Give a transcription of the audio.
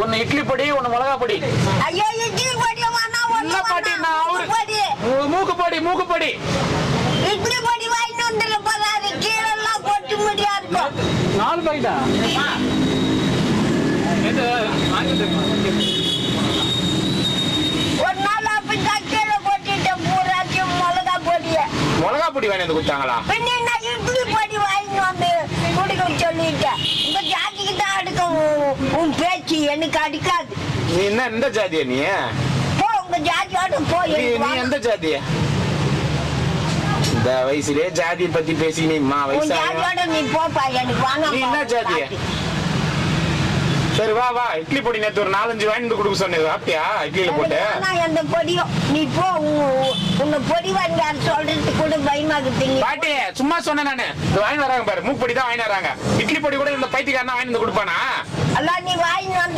ஒன்னு இட்லி பொடி, ஒன்னு மிளகா பொடி. ஐயோ இட்லி பொடி வேணா, இல்ல பாட்டி, நான் மூக்கு பொடி, மூக்கு பொடி. இட்லி பொடி வாங்கிட்டு வந்துட போறாரு. கீழெல்லாம் கொட்டு முடியா இருக்கும். 4 பாக்கெட்டா? ஒரு நாள் அப்படிதான் கீழே கொட்டிட்டேன் பூராத்தையும் மிளகா பொடிய. மிளகா பொடி வாங்கி வந்து கொடுத்தாங்களா? பின்ன நான் இட்லி பொடி வாங்கிட்டு வந்து குடிக்க சொல்லிட்டேன். உங்க ஜாதிக்கு தான் அடுக்கும் உன் பேச்சு, எனக்கு அடிக்காது. நீ என்ன எந்த ஜாதியா நீ? போ உங்க ஜாதியோட போய். நீ எந்த ஜாதியா? இந்த வயசுலயே ஜாதியை பத்தி பேசி நீ உன் ஜாதியோட நீ போப்பா, எனக்கு வாங்க. நீ என்ன ஜாதியா? சரி வா வா, இட்லி பொடி நேத்து ஒரு 4-5 வாங்கி கொடுக்க சொன்னது, அப்படியா? இட்லியில போட்டு எந்த பொடியும் நீ போ. உன்னை பொடி வாங்கி சொல்றது கூட பயமாக்குது. பாட்டி சும்மா சொன்னேன் நானு. வாங்கி வராங்க பாரு, மூக்கு பொடி தான் வாங்கி வராங்க. இட்லி பொடி கூட இந்த பைத்தியக்காரனா வாங்கி வந்து கொடுப்பானா? எல்லாம் நீ வாங்கி வந்து